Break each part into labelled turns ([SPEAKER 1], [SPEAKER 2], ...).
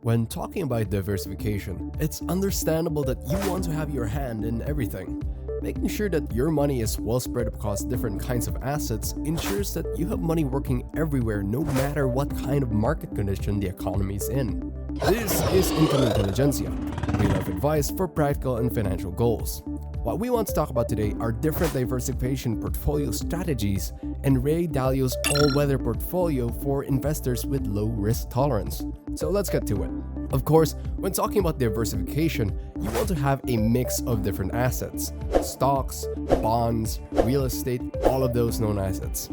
[SPEAKER 1] When talking about diversification, it's understandable that you want to have your hand in everything. Making sure that your money is well spread across different kinds of assets ensures that you have money working everywhere no matter what kind of market condition the economy is in. This is Intelligentsia, real-life advice for practical and financial goals. What we want to talk about today are different diversification portfolio strategies and Ray Dalio's All Weather Portfolio for investors with low risk tolerance. So let's get to it. Of course, when talking about diversification, you want to have a mix of different assets: stocks, bonds, real estate, all of those known assets.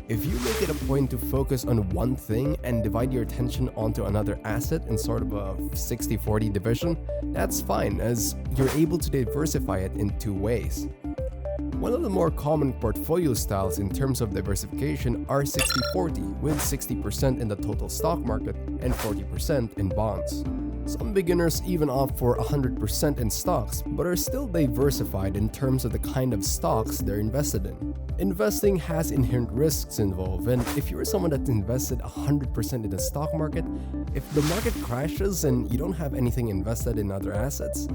[SPEAKER 1] If you make it a point to focus on one thing and divide your attention onto another asset in sort of a 60-40 division, that's fine, as you're able to diversify it in two ways. One of the more common portfolio styles in terms of diversification are 60-40, with 60% in the total stock market and 40% in bonds. Some beginners even opt for 100% in stocks, but are still diversified in terms of the kind of stocks they're invested in. Investing has inherent risks involved, and if you're someone that's invested 100% in the stock market, if the market crashes and you don't have anything invested in other assets,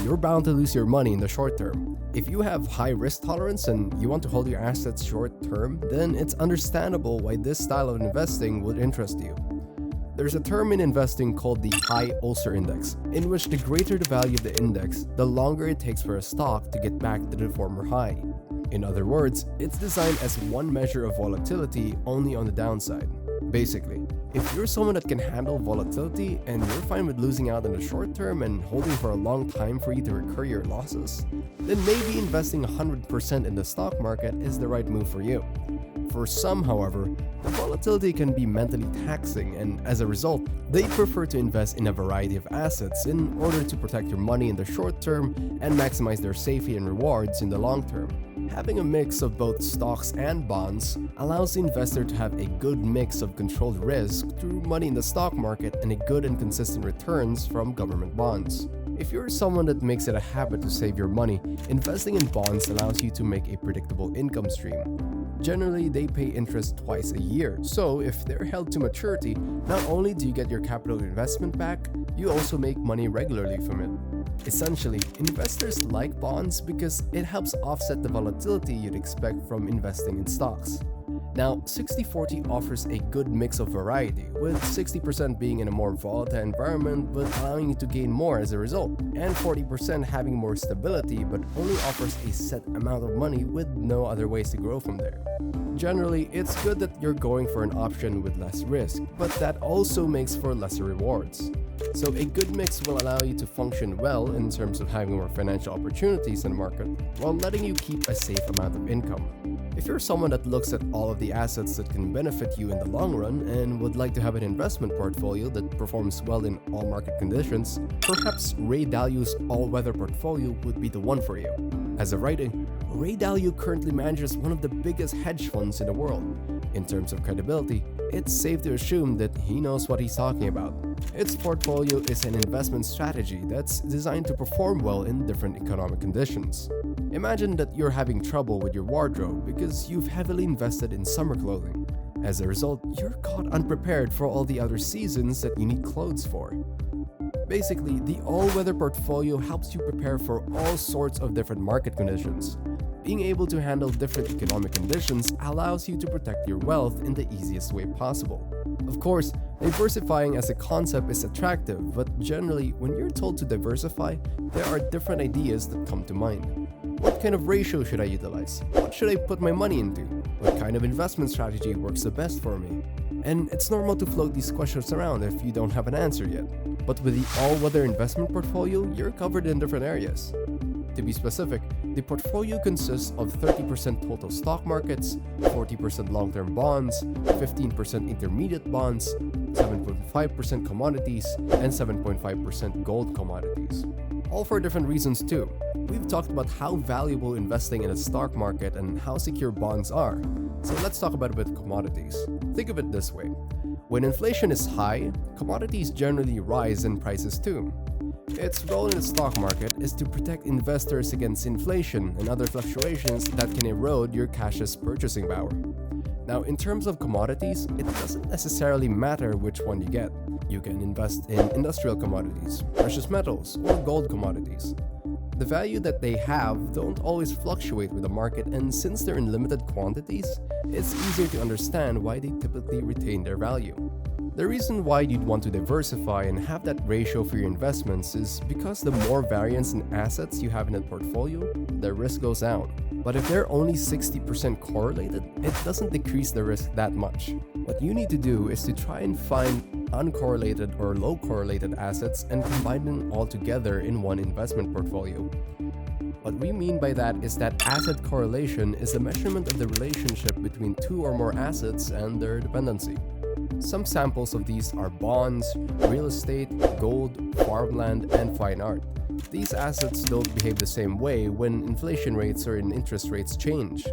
[SPEAKER 1] you're bound to lose your money in the short term. If you have high risk tolerance and you want to hold your assets short term, then it's understandable why this style of investing would interest you. There's a term in investing called the high ulcer index, in which the greater the value of the index, the longer it takes for a stock to get back to the former high. In other words, it's designed as one measure of volatility only on the downside. Basically, if you're someone that can handle volatility and you're fine with losing out in the short term and holding for a long time for you to recur your losses, then maybe investing 100% in the stock market is the right move for you. For some, however, the volatility can be mentally taxing, and as a result, they prefer to invest in a variety of assets in order to protect your money in the short term and maximize their safety and rewards in the long term. Having a mix of both stocks and bonds allows the investor to have a good mix of controlled risk through money in the stock market and a good and consistent returns from government bonds. If you're someone that makes it a habit to save your money, investing in bonds allows you to make a predictable income stream. Generally, they pay interest twice a year, so if they're held to maturity, not only do you get your capital investment back, you also make money regularly from it. Essentially, investors like bonds because it helps offset the volatility you'd expect from investing in stocks. Now, 60-40 offers a good mix of variety, with 60% being in a more volatile environment but allowing you to gain more as a result, and 40% having more stability but only offers a set amount of money with no other ways to grow from there. Generally, it's good that you're going for an option with less risk, but that also makes for lesser rewards. So a good mix will allow you to function well in terms of having more financial opportunities in the market, while letting you keep a safe amount of income. If you're someone that looks at all of the assets that can benefit you in the long run and would like to have an investment portfolio that performs well in all market conditions, perhaps Ray Dalio's All Weather Portfolio would be the one for you. As of writing, Ray Dalio currently manages one of the biggest hedge funds in the world. In terms of credibility, it's safe to assume that he knows what he's talking about. Its portfolio is an investment strategy that's designed to perform well in different economic conditions. Imagine that you're having trouble with your wardrobe because you've heavily invested in summer clothing. As a result, you're caught unprepared for all the other seasons that you need clothes for. Basically, the all-weather portfolio helps you prepare for all sorts of different market conditions. Being able to handle different economic conditions allows you to protect your wealth in the easiest way possible. Of course, diversifying as a concept is attractive, but generally, when you're told to diversify, there are different ideas that come to mind. What kind of ratio should I utilize? What should I put my money into? What kind of investment strategy works the best for me? And it's normal to float these questions around if you don't have an answer yet. But with the all-weather investment portfolio, you're covered in different areas. To be specific, the portfolio consists of 30% total stock markets, 40% long-term bonds, 15% intermediate bonds, 7.5% commodities, and 7.5% gold commodities. All for different reasons too. We've talked about how valuable investing in a stock market and how secure bonds are. So let's talk about a bit of commodities. Think of it this way. When inflation is high, commodities generally rise in prices too. Its role in the stock market is to protect investors against inflation and other fluctuations that can erode your cash's purchasing power. Now, in terms of commodities, it doesn't necessarily matter which one you get. You can invest in industrial commodities, precious metals, or gold commodities. The value that they have don't always fluctuate with the market, and since they're in limited quantities, it's easier to understand why they typically retain their value. The reason why you'd want to diversify and have that ratio for your investments is because the more variance in assets you have in a portfolio, the risk goes down. But if they're only 60% correlated, it doesn't decrease the risk that much. What you need to do is to try and find uncorrelated or low correlated assets and combine them all together in one investment portfolio. What we mean by that is that asset correlation is the measurement of the relationship between two or more assets and their dependency. Some samples of these are bonds, real estate, gold, farmland, and fine art. These assets don't behave the same way when inflation rates or interest rates change.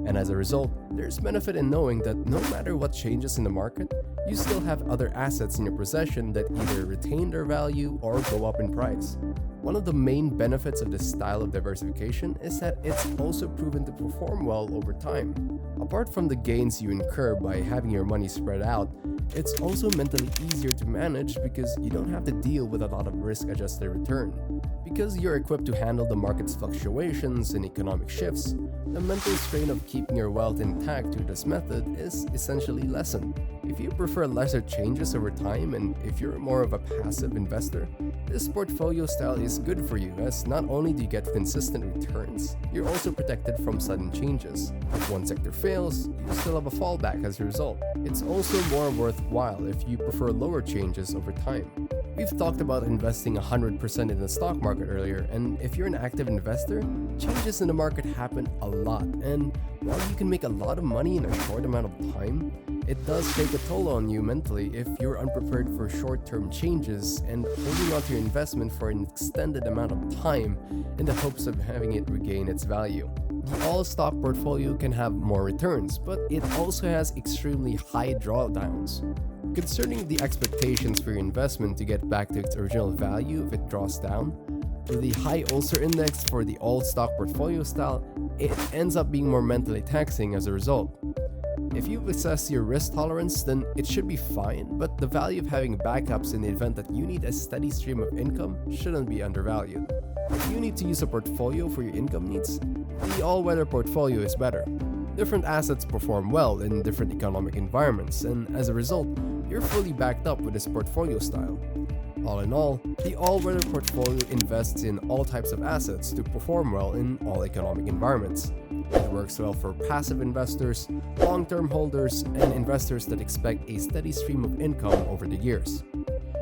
[SPEAKER 1] And as a result, there's benefit in knowing that no matter what changes in the market, you still have other assets in your possession that either retain their value or go up in price. One of the main benefits of this style of diversification is that it's also proven to perform well over time. Apart from the gains you incur by having your money spread out, it's also mentally easier to manage because you don't have to deal with a lot of risk-adjusted return. Because you're equipped to handle the market's fluctuations and economic shifts, the mental strain of keeping your wealth intact through this method is essentially lessened. If you prefer lesser changes over time and if you're more of a passive investor, this portfolio style is good for you, as not only do you get consistent returns, you're also protected from sudden changes. If one sector fails, you still have a fallback as a result. It's also more worthwhile if you prefer lower changes over time. We've talked about investing 100% in the stock market earlier, and if you're an active investor, changes in the market happen a lot, and while you can make a lot of money in a short amount of time, it does take a toll on you mentally if you're unprepared for short-term changes and holding onto your investment for an extended amount of time in the hopes of having it regain its value. The all-stock portfolio can have more returns, but it also has extremely high drawdowns. Concerning the expectations for your investment to get back to its original value if it draws down, with the high Ulster index for the all-stock portfolio style, it ends up being more mentally taxing as a result. If you've assessed your risk tolerance, then it should be fine, but the value of having backups in the event that you need a steady stream of income shouldn't be undervalued. If you need to use a portfolio for your income needs, the all-weather portfolio is better. Different assets perform well in different economic environments, and as a result, you're fully backed up with this portfolio style. All in all, the all-weather portfolio invests in all types of assets to perform well in all economic environments. It works well for passive investors, long-term holders, and investors that expect a steady stream of income over the years.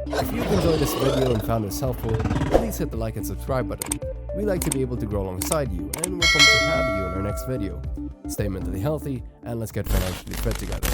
[SPEAKER 1] If you've enjoyed this video and found this helpful, please hit the like and subscribe button. We like to be able to grow alongside you, and we're pumped to have you in our next video. Stay mentally healthy, and let's get financially fit together.